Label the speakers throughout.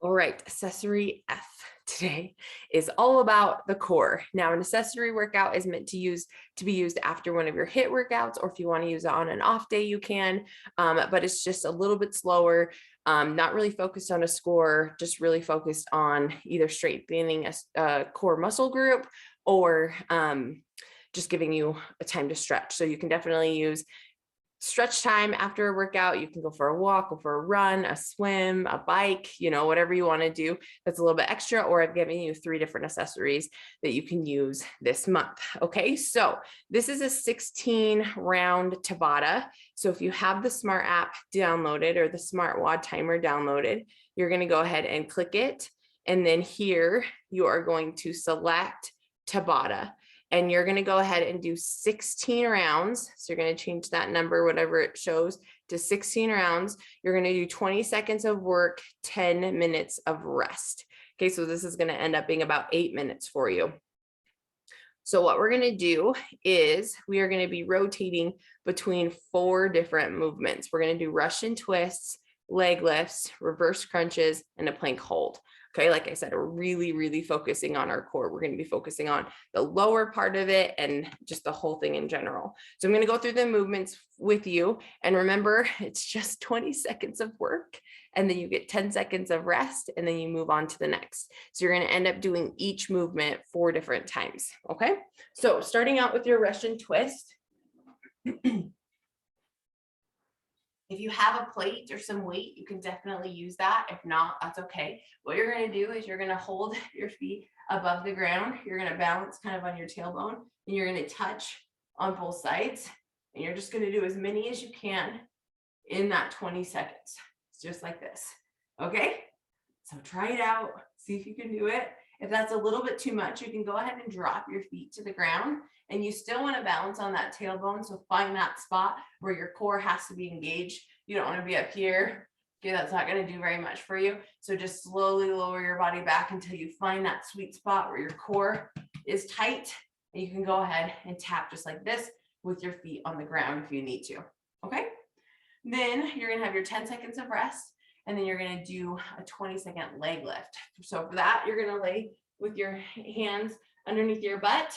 Speaker 1: All right, Accessory F today is all about the core. Now, an accessory workout is meant to be used after one of your HIIT workouts, or if you want to use it on an off day, you can. But it's just a little bit slower, not really focused on a score, just really focused on either strengthening a core muscle group or just giving you a time to stretch. So you can definitely use stretch time after a workout. You can go for a walk, go for a run, a swim, a bike, whatever you want to do that's a little bit extra. Or I've given you 3 different accessories that you can use this month. Okay, so this is a 16 round Tabata. So if you have the smart app downloaded or the smart WOD timer downloaded, you're going to go ahead and click it. And then here you are going to select Tabata. And you're going to go ahead and do 16 rounds. So you're going to change that number, whatever it shows, to 16 rounds. You're going to do 20 seconds of work, 10 minutes of rest. Okay, so this is going to end up being about 8 minutes for you. So what we're going to do is we are going to be rotating between 4 different movements. We're going to do Russian twists, leg lifts, reverse crunches, and a plank hold. Okay, like I said, we're really focusing on our core. We're going to be focusing on the lower part of it and just the whole thing in general. So I'm going to go through the movements with you. And remember, it's just 20 seconds of work, and then you get 10 seconds of rest, and then you move on to the next. So you're going to end up doing each movement 4 different times. Okay, so starting out with your Russian twist. If you have a plate or some weight, you can definitely use that. If not, that's okay. What you're going to do is you're going to hold your feet above the ground. You're going to balance kind of on your tailbone, and you're going to touch on both sides. And you're just going to do as many as you can in that 20 seconds. It's just like this. Okay? So try it out. See if you can do it. If that's a little bit too much, you can go ahead and drop your feet to the ground, and you still want to balance on that tailbone. So find that spot where your core has to be engaged. You don't want to be up here. Okay, that's not going to do very much for you. So just slowly lower your body back until you find that sweet spot where your core is tight. And you can go ahead and tap just like this with your feet on the ground if you need to. Okay. Then you're going to have your 10 seconds of rest. And then you're going to do a 20-second leg lift. So for that, you're going to lay with your hands underneath your butt,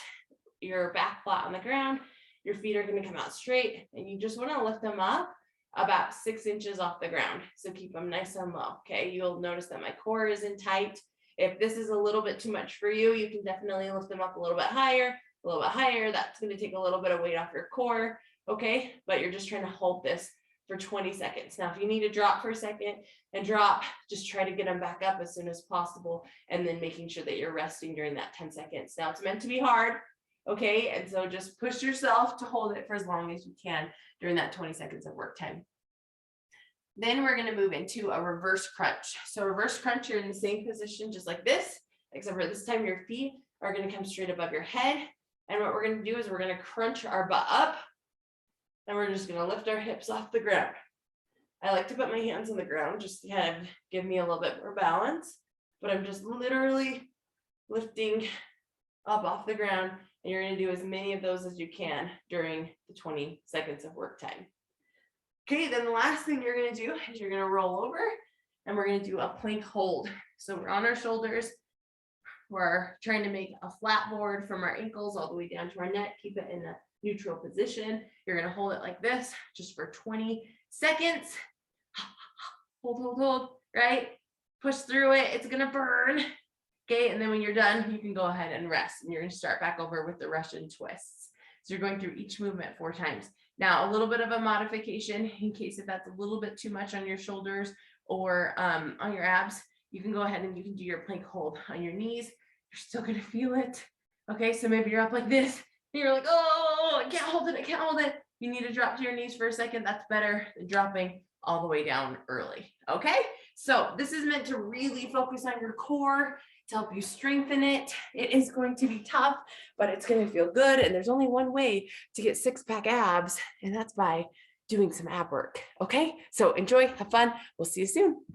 Speaker 1: your back flat on the ground. Your feet are going to come out straight, and you just want to lift them up about 6 inches off the ground. So keep them nice and low. Okay. You'll notice that my core isn't tight. If this is a little bit too much for you, you can definitely lift them up a little bit higher, a little bit higher. That's going to take a little bit of weight off your core. Okay. But you're just trying to hold this for 20 seconds. Now, if you need to drop for a second and drop, just try to get them back up as soon as possible, and then making sure that you're resting during that 10 seconds. Now, it's meant to be hard, okay? And so just push yourself to hold it for as long as you can during that 20 seconds of work time. Then we're going to move into a reverse crunch. So reverse crunch, you're in the same position just like this, except for this time your feet are going to come straight above your head. And what we're going to do is we're going to crunch our butt up, and we're just going to lift our hips off the ground. I like to put my hands on the ground just to kind of give me a little bit more balance, but I'm just literally lifting up off the ground, and you're going to do as many of those as you can during the 20 seconds of work time. Okay, then the last thing you're going to do is you're going to roll over, and we're going to do a plank hold. So we're on our shoulders. We're trying to make a flat board from our ankles all the way down to our neck. Keep it in a neutral position. You're going to hold it like this just for 20 seconds. Hold, right? Push through it. It's going to burn. Okay, and then when you're done, you can go ahead and rest, and you're going to start back over with the Russian twists. So you're going through each movement 4 times. Now, a little bit of a modification in case if that's a little bit too much on your shoulders or on your abs, you can go ahead and you can do your plank hold on your knees. You're still going to feel it. Okay, so maybe you're up like this, and you're like, oh, I can't hold it. You need to drop to your knees for a second. That's better than dropping all the way down early. Okay, so this is meant to really focus on your core to help you strengthen it. It is going to be tough, but it's going to feel good. And there's only one way to get 6-pack abs, and that's by doing some ab work. Okay, so enjoy, have fun. We'll see you soon.